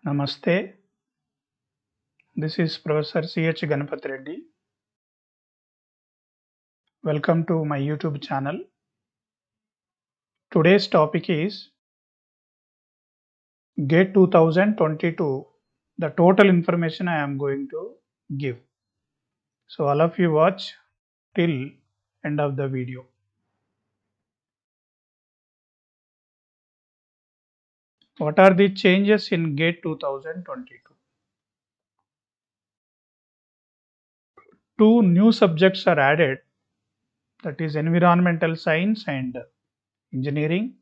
Namaste. This is Professor C.H. Ganapati Reddy. Welcome to my YouTube channel. Today's topic is GATE 2022. The total information I am going to give. So all of you watch till end of the video. What are the changes in GATE 2022? Two new subjects are added, that is environmental science and engineering,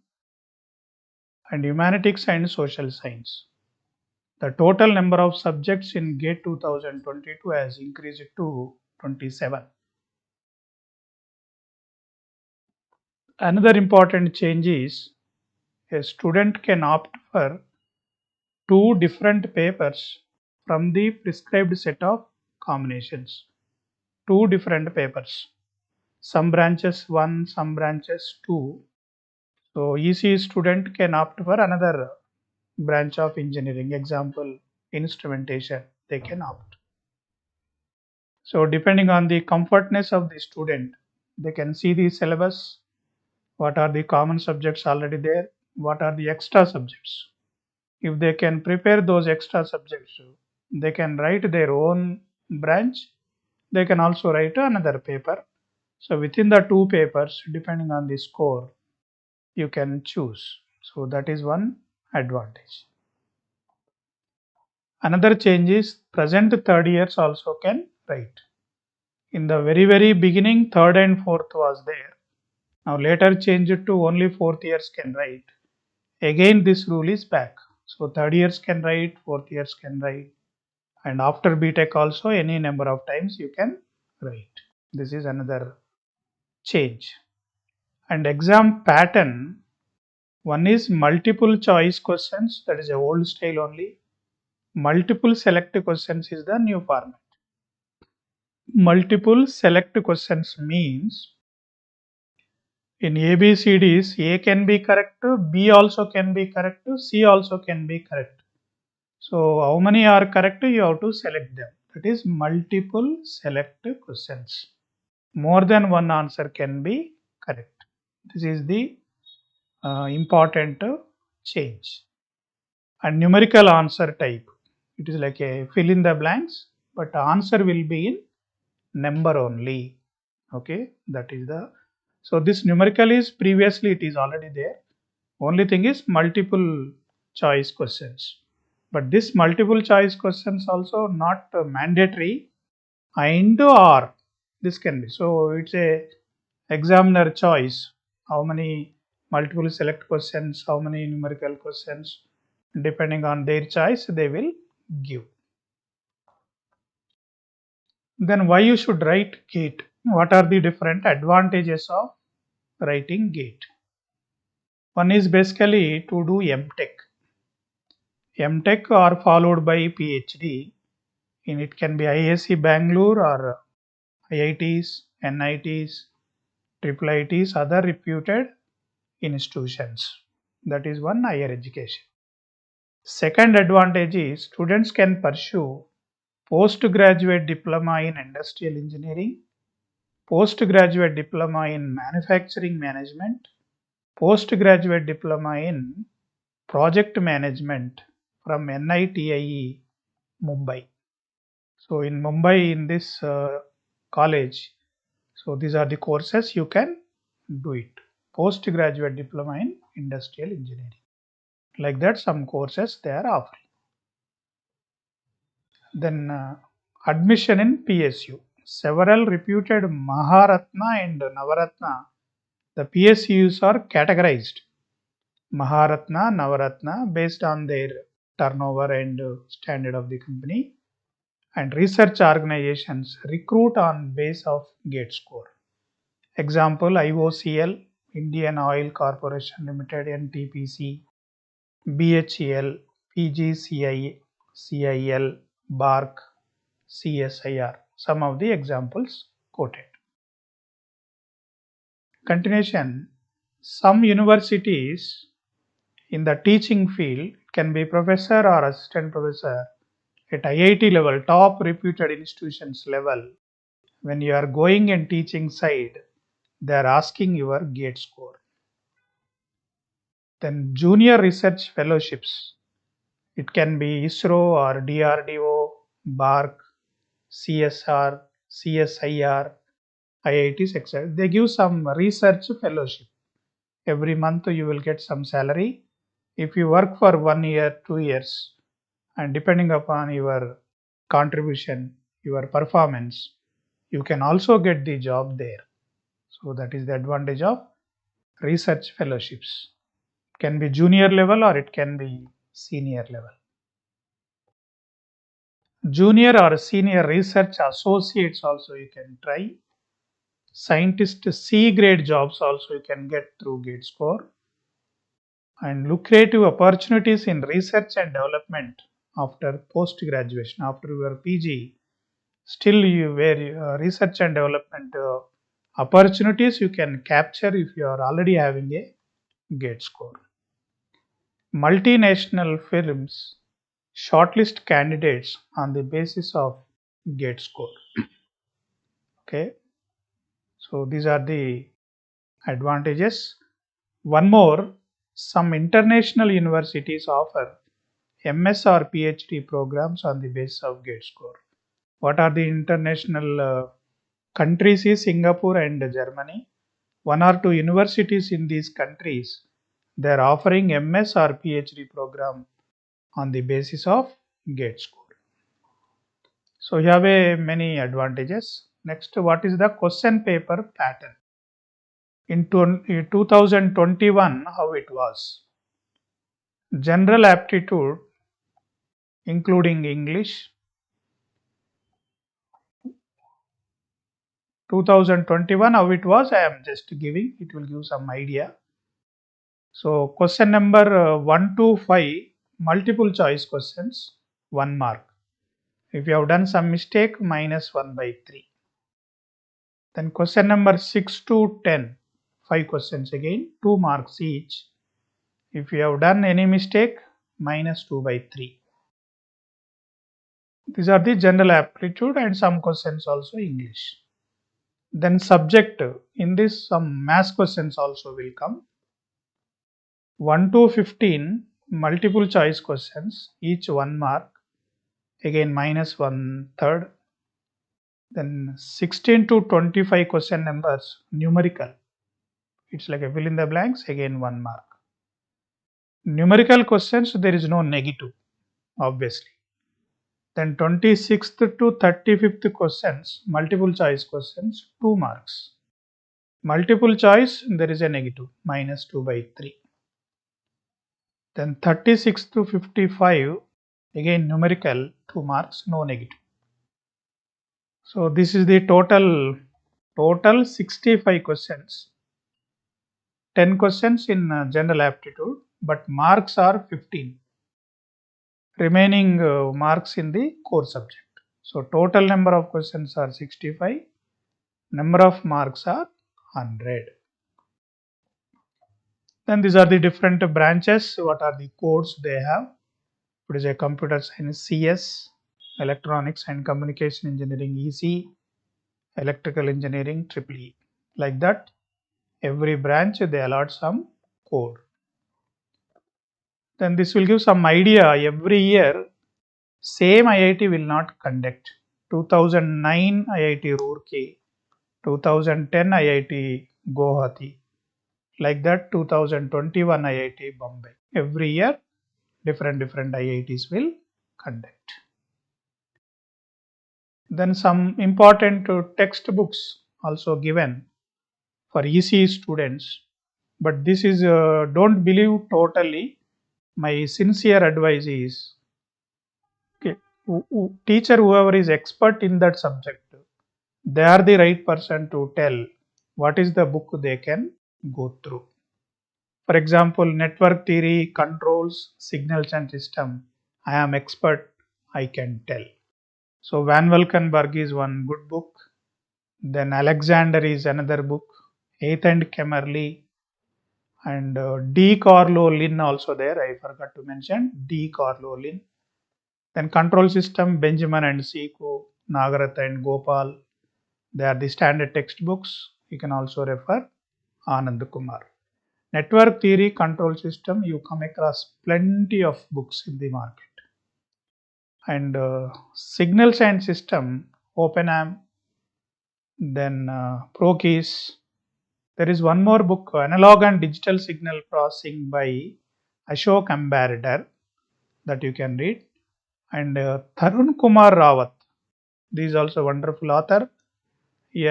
and humanities and social science. The total number of subjects in GATE 2022 has increased to 27. Another important change is a student can opt for two different papers from the prescribed set of combinations. Two different papers. Some branches 1, some branches 2. So ECE student can opt for another branch of engineering. Example, instrumentation. They can opt. So depending on the comfortness of the student, they can see the syllabus, what are the common subjects already there, what are the extra subjects. If they can prepare those extra subjects, they can write their own branch. They can also write another paper. So within the two papers, depending on the score, you can choose. So that is one advantage. Another change is present third years also can write. In the very beginning, third and fourth was there. Now later changed to only fourth years can write. Again this rule is back. So third years can write, fourth years can write, and after BTech also any number of times you can write. This is another change. And exam pattern, one is multiple choice questions, that is a old style only. Multiple select questions is the new format. Multiple select questions means in ABCDs, A can be correct, B also can be correct, C also can be correct. So how many are correct? You have to select them. That is multiple select questions. More than one answer can be correct. This is the important change. And numerical answer type. It is like a fill in the blanks, but answer will be in number only. Okay, that is the. So this numerical is previously it is already there. Only thing is multiple choice questions. But this multiple choice questions also not mandatory, and or this can be. So it's a examiner choice. How many multiple select questions, how many numerical questions, depending on their choice, they will give. Then why you should write GATE? What are the different advantages of writing GATE? One is basically to do MTech. MTech or followed by PhD. In it can be IISc Bangalore or IITs, NITs, IIITs, other reputed institutions. That is one higher education. Second advantage is students can pursue postgraduate diploma in industrial engineering, postgraduate diploma in manufacturing management, postgraduate diploma in project management from NITIE Mumbai. So in Mumbai, in this college, so these are the courses you can do it. Postgraduate diploma in industrial engineering. Like that, some courses they are offering. Then admission in PSU. Several reputed Maharatna and Navaratna, the PSUs are categorized. Maharatna, Navaratna based on their turnover and standard of the company, and research organizations recruit on base of GATE score. Example, IOCL, Indian Oil Corporation Limited, NTPC, BHEL, PGCI, CIL, BARC, CSIR. Some of the examples quoted. Continuation. Some universities in the teaching field can be professor or assistant professor at IIT level, top reputed institutions level. When you are going and teaching side, they are asking your GATE score. Then junior research fellowships. It can be ISRO or DRDO, BARC, CSR, CSIR, IITs, etc. They give some research fellowship. Every month you will get some salary. If you work for 1 year, 2 years, and depending upon your contribution, your performance, you can also get the job there. So that is the advantage of research fellowships. It can be junior level or it can be senior level. Junior or senior research associates also you can try. Scientist C grade jobs also you can get through GATE score. And lucrative opportunities in research and development after post graduation, after your PG, still you where research and development opportunities you can capture if you are already having a GATE score. Multinational firms shortlist candidates on the basis of GATE score. Okay, so these are the advantages. One more, some international universities offer MS or PhD programs on the basis of GATE score. What are the international countries is Singapore and Germany. One or two universities in these countries, they are offering MS or PhD program on the basis of GATE score. So you have many advantages. Next, what is the question paper pattern? In 2021, how it was? General aptitude, including English. 2021, how it was? I am just giving. It will give some idea. So question number 1 to 5, multiple choice questions, 1 mark. If you have done some mistake, minus 1 by 3. Then question number 6 to 10, 5 questions again, 2 marks each. If you have done any mistake, minus 2 by 3. These are the general aptitude and some questions also English. Then subject, in this some maths questions also will come. 1 to 15 multiple choice questions, each 1 mark, again minus 1/3. Then 16 to 25 question numbers, numerical. It's like a fill in the blanks, again 1 mark. Numerical questions, there is no negative, obviously. Then 26th to 35th questions, multiple choice questions, 2 marks. Multiple choice, there is a negative, minus 2 by 3. Then 36 to 55, again numerical, 2 marks, no negative. So this is the total 65 questions. 10 questions in general aptitude, but marks are 15. Remaining marks in the core subject. So total number of questions are 65. Number of marks are 100. Then these are the different branches. What are the codes they have? It is a computer science CS, electronics and communication engineering EC, electrical engineering EEE. Like that, every branch they allot some code. Then this will give some idea. Every year, same IIT will not conduct. 2009 IIT Roorkee, 2010 IIT Guwahati. Like that, 2021 IIT Bombay. Every year, different IITs will conduct. Then some important textbooks also given for EC students. But this is don't believe totally. My sincere advice is, okay, teacher whoever is expert in that subject, they are the right person to tell what is the book they can go through. For example, network theory, controls, signals and system. I am expert, I can tell. So Van Valkenburg is one good book. Then Alexander is another book. Eighth and Kemmerly. and D. Carlo Lin also there. I forgot to mention D. Carlo Lin. Then control system Benjamin and Seiko, Nagaratha and Gopal. They are the standard textbooks. You can also refer Anand Kumar. Network theory control system, you come across plenty of books in the market. And signals and system, OpenAM, then ProKeys. There is one more book, Analog and Digital Signal Processing by Ashok Ambassador, that you can read. And Tarun Kumar Rawat, this is also a wonderful author. He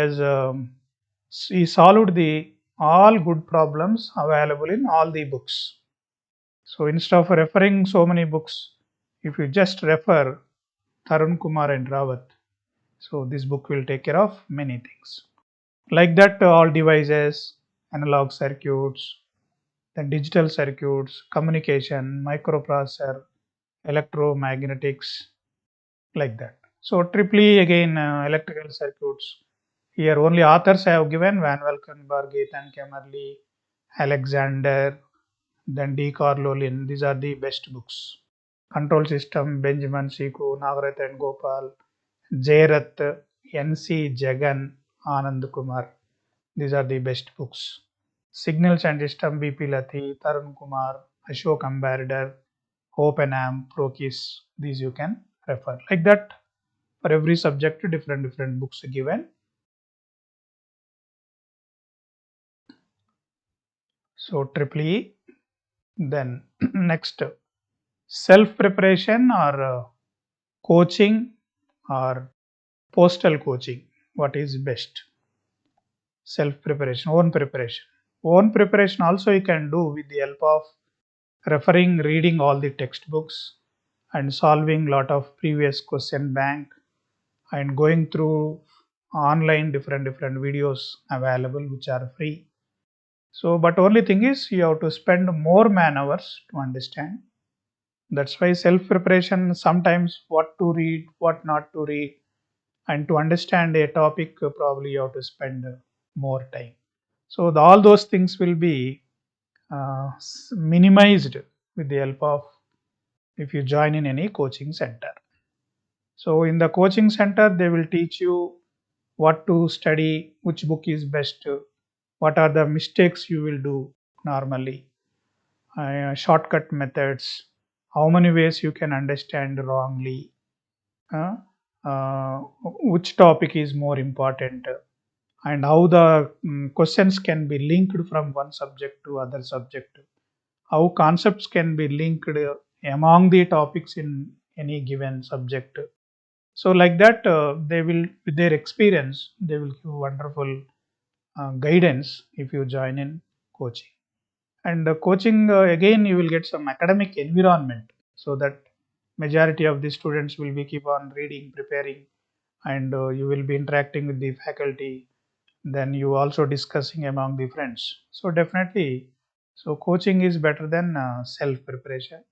solved the all good problems available in all the books. So instead of referring so many books, if you just refer Tarun Kumar and Rawat, so this book will take care of many things. Like that, all devices, analog circuits, then digital circuits, communication, microprocessor, electromagnetics, like that. So triple again, electrical circuits. Here only authors I have given: Van Valkenburg, Ethan Kemmerly, Alexander, then D. Carlo Lin. These are the best books. Control system, Benjamin Seiko, Nagarath and Gopal, Jayarath, N.C. Jagan, Anand Kumar. These are the best books. Signals and system, B.P. Lathi, Tarun Kumar, Ashok Ambassador, OpenAM, ProKeys. These you can refer. Like that, for every subject, different books given. So triple E. Then next, self preparation or coaching or postal coaching. What is best? Self preparation, own preparation. Own preparation also you can do with the help of referring, reading all the textbooks and solving lot of previous question bank and going through online different videos available which are free. So, but only thing is you have to spend more man hours to understand. That's why self preparation, sometimes what to read, what not to read, and to understand a topic, probably you have to spend more time. So all those things will be minimized with the help of if you join in any coaching center. So in the coaching center, they will teach you what to study, which book is best, what are the mistakes you will do normally, shortcut methods, how many ways you can understand wrongly, uh, uh, which topic is more important, and how the questions can be linked from one subject to other subject, how concepts can be linked among the topics in any given subject. So like that, they will, with their experience, they will give wonderful guidance if you join in coaching. And coaching, again, you will get some academic environment, so that majority of the students will be keep on reading, preparing, and you will be interacting with the faculty, then you also discussing among the friends. So definitely, so coaching is better than self preparation.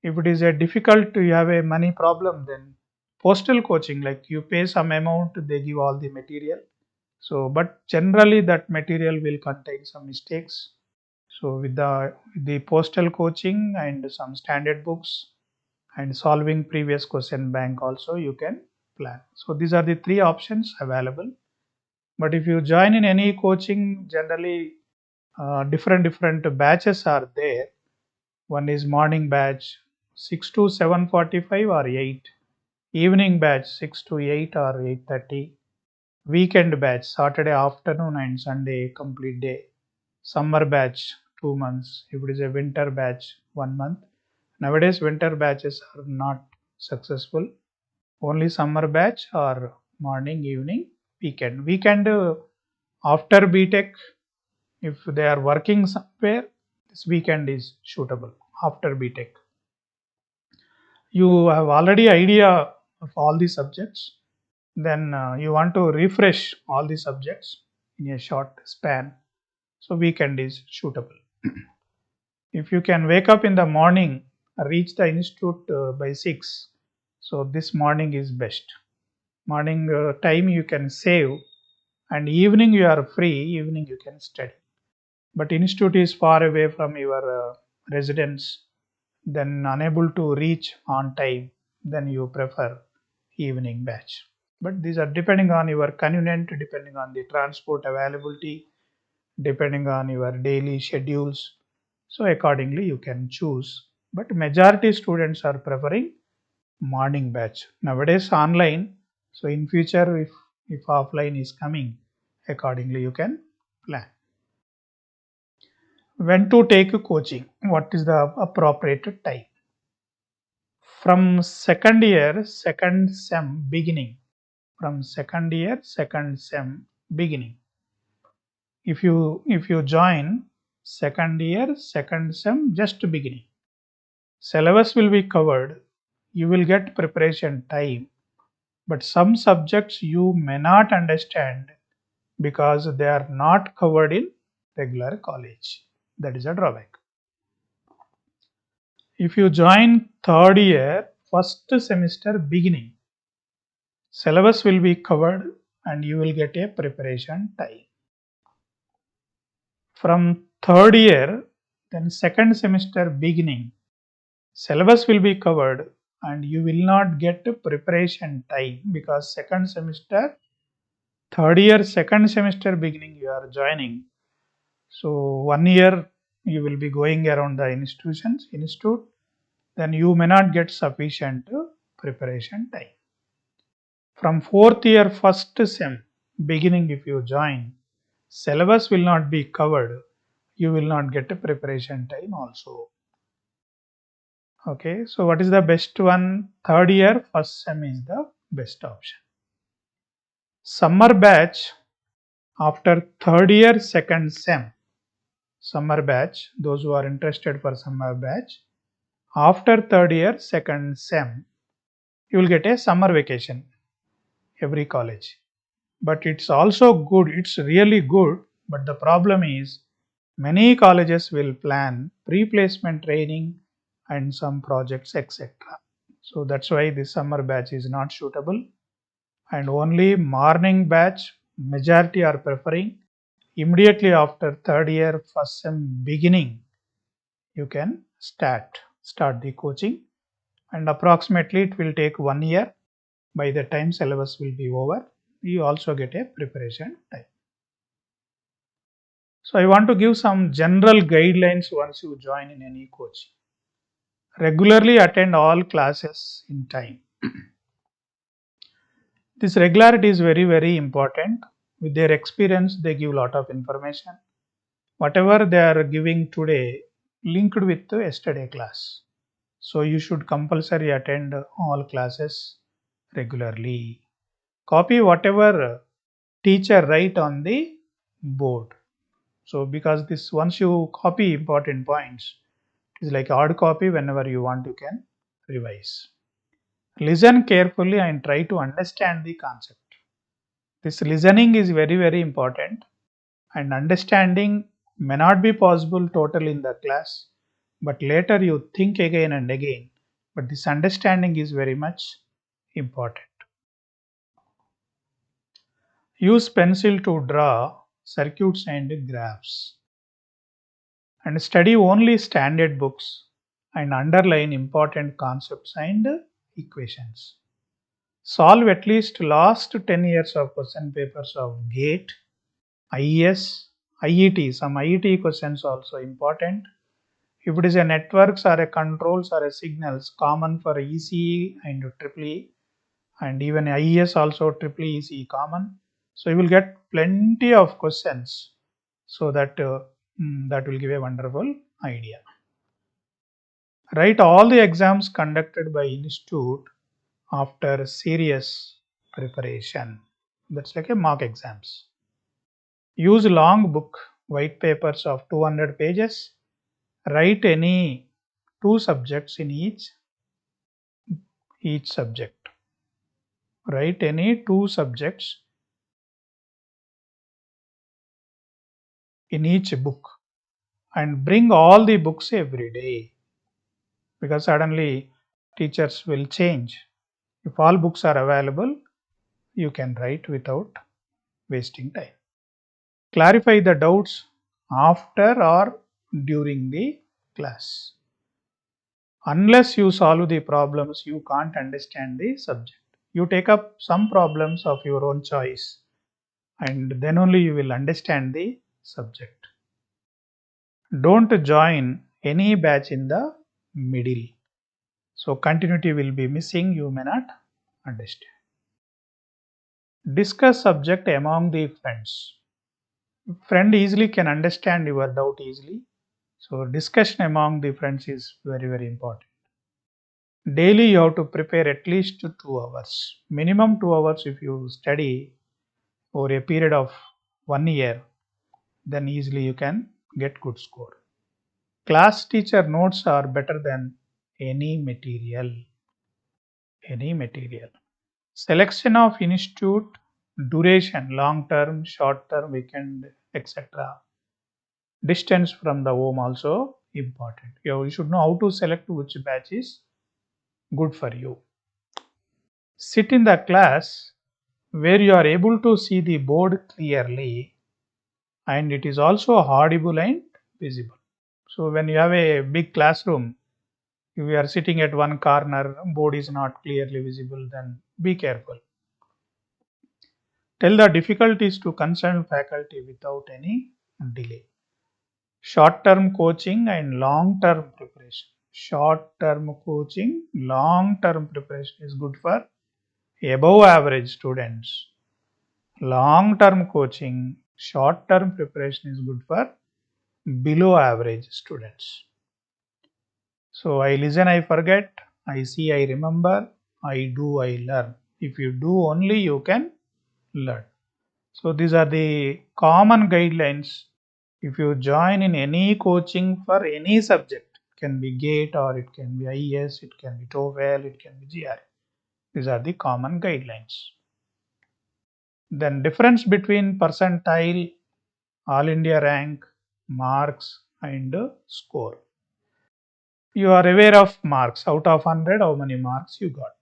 If it is a difficult, you have a money problem, then postal coaching, like you pay some amount, they give all the material. So but generally that material will contain some mistakes. So with the postal coaching and some standard books and solving previous question bank also, you can plan. So these are the three options available. But if you join in any coaching, generally different batches are there. One is morning batch 6 to 7:45 or 8, evening batch 6 to 8 or 8:30, weekend batch Saturday afternoon and Sunday complete day, summer batch 2 months. If it is a winter batch, 1 month. Nowadays winter batches are not successful. Only summer batch or morning, evening, weekend. Weekend, after BTech, if they are working somewhere, this weekend is suitable. After BTech, you have already idea of all the subjects, then you want to refresh all the subjects in a short span, so weekend is suitable. If you can wake up in the morning, reach the institute by 6, so this morning is best. Morning time you can save, and evening you are free, evening you can study. but institute is far away from your residence, then unable to reach on time, then you prefer evening batch. But these are depending on your convenient, depending on the transport availability, depending on your daily schedules. So accordingly you can choose. But majority students are preferring morning batch. Nowadays online, so in future if offline is coming, accordingly you can plan. When to take coaching? What is the appropriate time? From second year, second sem beginning. From second year, second sem beginning. If you join second year, second sem just beginning, syllabus will be covered. You will get preparation time, but some subjects you may not understand because they are not covered in regular college. That is a drawback. If you join third year, first semester beginning, syllabus will be covered and you will get a preparation time. From third year, then second semester beginning, syllabus will be covered and you will not get preparation time because second semester, third year, second semester beginning you are joining. So 1 year you will be going around the institute, then you may not get sufficient preparation time. From fourth year first sem beginning if you join, syllabus will not be covered. You will not get a preparation time also. Okay, so what is the best one? Third year first sem is the best option. Summer batch after third year second sem. Summer batch, those who are interested for summer batch, after third year second sem, you will get a summer vacation every college. But it's also good, it's really good, but the problem is many colleges will plan pre-placement training and some projects, etc. So that's why this summer batch is not suitable, and only morning batch majority are preferring. Immediately after third year first sem beginning you can start the coaching, and approximately it will take 1 year. By the time syllabus will be over, you also get a preparation time. So I want to give some general guidelines once you join in any coaching. Regularly attend all classes in time. This regularity is very, very important. With their experience, they give a lot of information. Whatever they are giving today, linked with the yesterday class. So you should compulsory attend all classes regularly. Copy whatever teacher write on the board. So because this, once you copy important points, it is like hard copy. Whenever you want you can revise. Listen carefully and try to understand the concept. This listening is very, very important, and understanding may not be possible totally in the class, but later you think again and again. But this understanding is very much important. Use pencil to draw circuits and graphs, and study only standard books and underline important concepts and equations. Solve at least last 10 years of question papers of GATE, IES, IET. Some IET questions also important. If it is a networks or a controls or a signals, common for ECE and EEE, and even IES also EEE ECE common. So you will get plenty of questions, so that that will give a wonderful idea. Write all the exams conducted by institute after serious preparation. That's like a mock exams. Use long book, white papers of 200 pages. Write any 2 subjects in each subject. Write any 2 subjects in each book and bring all the books every day, because suddenly teachers will change. If all books are available, you can write without wasting time. Clarify the doubts after or during the class. Unless you solve the problems, you can't understand the subject. You take up some problems of your own choice and then only you will understand the subject. Don't join any batch in the middle. So continuity will be missing, you may not understand. Discuss subject among the friends. Friend easily can understand your doubt easily. So discussion among the friends is very important. Daily you have to prepare at least 2 hours. Minimum 2 hours if you study over a period of 1 year, then easily you can get good score. Class teacher notes are better than any material. Any material. Selection of institute, duration, long term, short term, weekend, etc. Distance from the home also important. You should know how to select which batch is good for you. Sit in the class where you are able to see the board clearly and it is also audible and visible. So when you have a big classroom, if you are sitting at one corner, board is not clearly visible, then be careful. Tell the difficulties to concerned faculty without any delay. Short-term coaching and long-term preparation. Short-term coaching, long-term preparation is good for above average students. Long-term coaching, short-term preparation is good for below average students. So I listen, I forget, I see, I remember, I do, I learn. If you do only, you can learn. So these are the common guidelines. If you join in any coaching for any subject, it can be GATE or it can be IES, it can be TOEFL, it can be GRE. These are the common guidelines. Then difference between percentile, all India rank, marks and score. You are aware of marks. Out of 100, how many marks you got.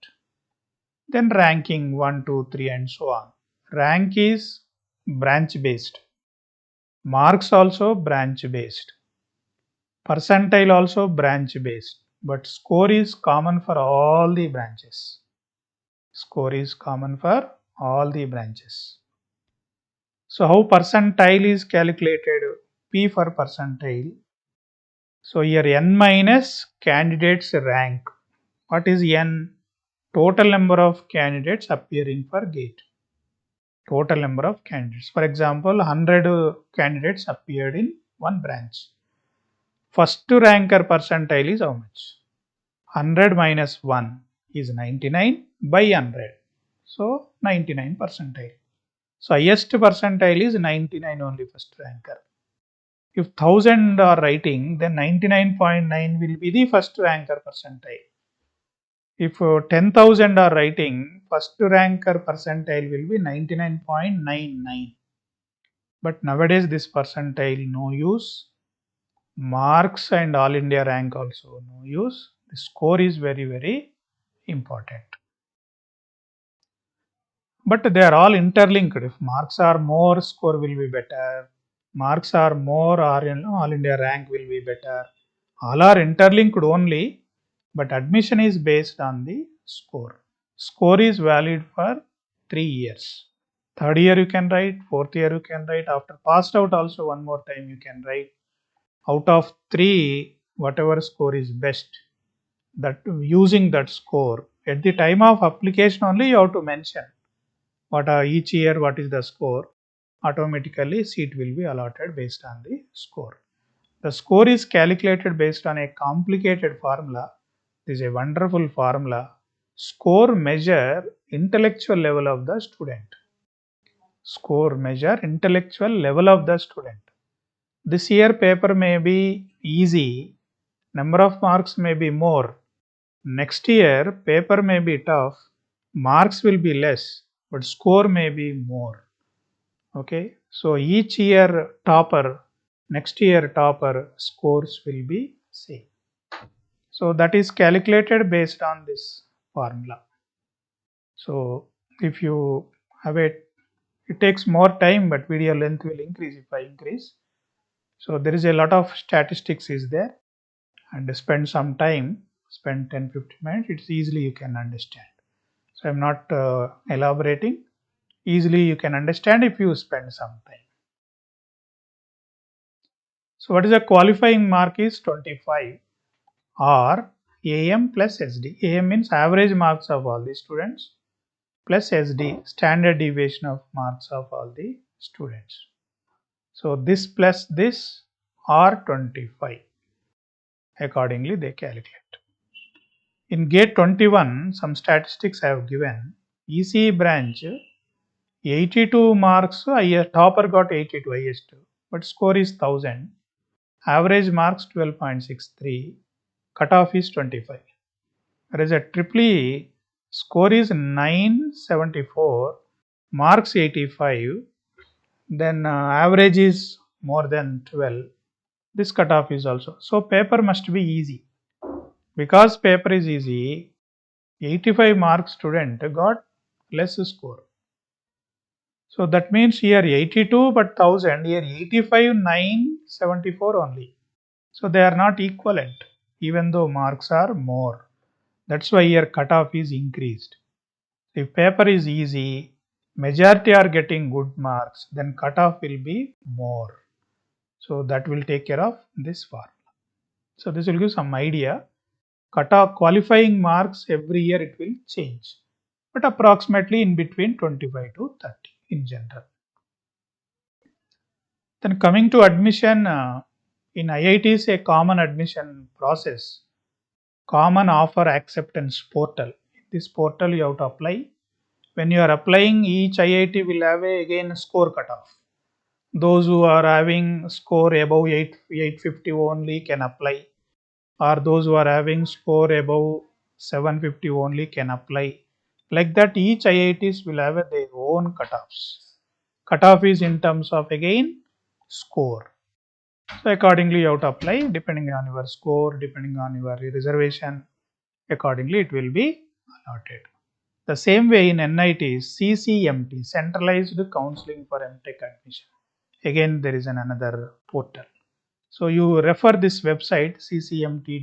Then ranking 1, 2, 3 and so on. Rank is branch based. Marks also branch based. Percentile also branch based. But score is common for all the branches. Score is common for all the branches. So how percentile is calculated? P for percentile. So here n minus candidates rank. What is n? Total number of candidates appearing for GATE. Total number of candidates. For example, 100 candidates appeared in one branch. First ranker percentile is how much? 100 minus 1 is 99 by 100. So 99 percentile. So highest percentile is 99 only first ranker. If 1000 are writing, then 99.9 will be the first ranker percentile. If 10,000 are writing, first ranker percentile will be 99.99. But nowadays this percentile no use. Marks and all India rank also no use. The score is very important. But they are all interlinked. If marks are more, score will be better. Marks are more, or all India rank will be better. All are interlinked only, but admission is based on the score. Score is valid for 3 years. Third year you can write, fourth year you can write, after passed out also one more time you can write. Out of 3, whatever score is best, that using that score, at the time of application only you have to mention what are each year, what is the score. Automatically seat will be allotted based on the score. The score is calculated based on a complicated formula. This is a wonderful formula. Score measure intellectual level of the student. Score measure intellectual level of the student. This year paper may be easy, number of marks may be more. Next year paper may be tough, marks will be less, but score may be more. Okay, so each year topper, next year topper scores will be same. So that is calculated based on this formula. So if you have it takes more time, but video length will increase if I increase. So there is a lot of statistics is there, and spend some time, spend 10-15 minutes, it's easily you can understand. So I'm not elaborating, easily you can understand if you spend some time. So what is the qualifying mark is 25 or AM plus SD. AM means average marks of all the students plus SD, standard deviation of marks of all the students. So this plus this are 25. Accordingly they calculate. In gate 21, some statistics I have given. ECE branch 82 marks, topper got 82 highest, but score is 1000. Average marks 12.63, cutoff is 25. Whereas a triple E score is 974, marks 85, then average is more than 12. This cutoff is also. So paper must be easy. Because paper is easy, 85 mark student got less score. So that means here 82 but 1000, here 85, 974 only. So they are not equivalent even though marks are more. That's why here cutoff is increased. If paper is easy, majority are getting good marks, then cutoff will be more. So that will take care of this formula. So this will give some idea. Cutoff qualifying marks every year it will change, but approximately in between 25 to 30 in general. Then coming to admission, in IITs a common admission process, common offer acceptance portal. In this portal you have to apply. When you are applying, each IIT will have again score cutoff. Those who are having score above 850 only can apply, or those who are having score above 750 only can apply. Like that, each IITs will have their own cutoffs. Cutoff is in terms of again score. So accordingly you have to apply depending on your score, depending on your reservation. Accordingly it will be allotted. The same way in NITs, CCMT, Centralized Counseling for MTech Admission. Again there is another portal. So you refer this website ccmt.nic.in.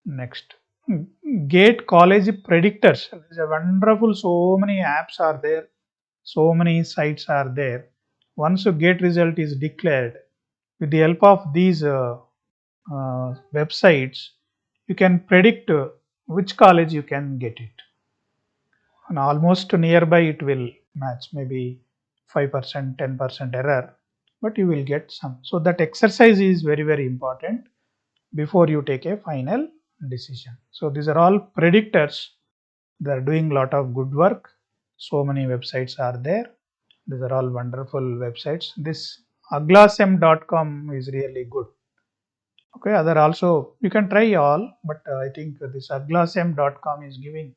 Next, GATE College Predictors. There is a wonderful, so many apps are there, so many sites are there. Once a GATE result is declared, with the help of these websites, you can predict which college you can get it. And almost nearby it will match, maybe 5%, 10% error, but you will get some. So that exercise is very, very important before you take a final decision. So these are all predictors. They are doing a lot of good work. So many websites are there. These are all wonderful websites. This aglasem.com is really good. Okay, other also you can try all, but I think this aglasem.com is giving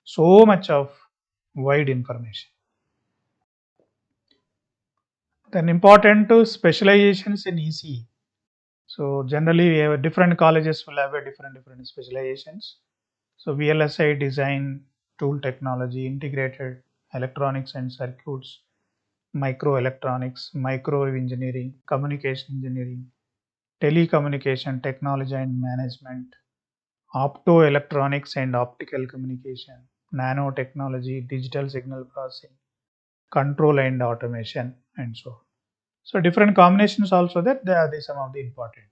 so much of wide information. Then important to specializations in ECE. So generally we have different colleges will have a different specializations. So VLSI design, tool technology, integrated electronics and circuits, microelectronics, microwave engineering, communication engineering, telecommunication technology and management, optoelectronics and optical communication, nanotechnology, digital signal processing, control and automation, and so on. So different combinations also that they are some of the important.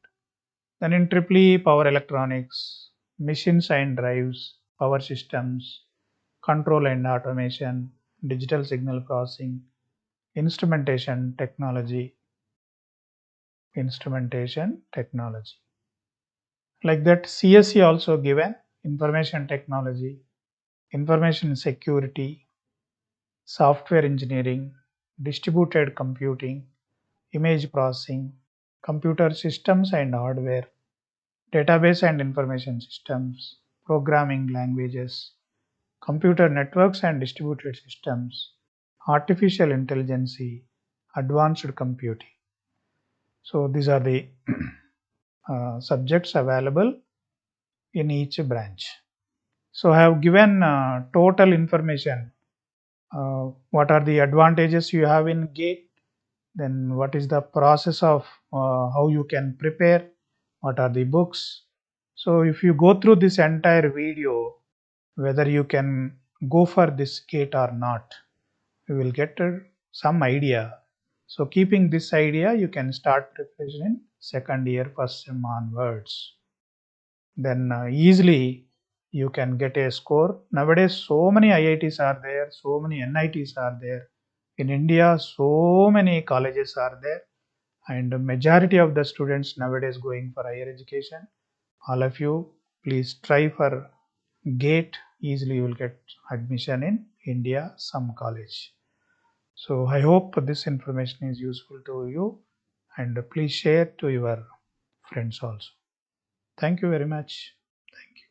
Then in EEE, power electronics, machines and drives, power systems, control and automation, digital signal processing, instrumentation technology. Like that, CSE also given, information technology, information security, software engineering, distributed computing, image processing, computer systems and hardware, database and information systems, programming languages, computer networks and distributed systems, artificial intelligence, advanced computing. So these are the subjects available in each branch. So I have given total information. What are the advantages you have in GATE? then what is the process of how you can prepare, what are the books. So if you go through this entire video, whether you can go for this GATE or not, you will get some idea. So keeping this idea, you can start preparation in second year, first sem onwards. Then easily you can get a score. Nowadays, so many IITs are there, so many NITs are there. In India, so many colleges are there, and the majority of the students nowadays going for higher education. All of you, please try for GATE. Easily you will get admission in India, some college. So I hope this information is useful to you, and please share to your friends also. Thank you very much. Thank you.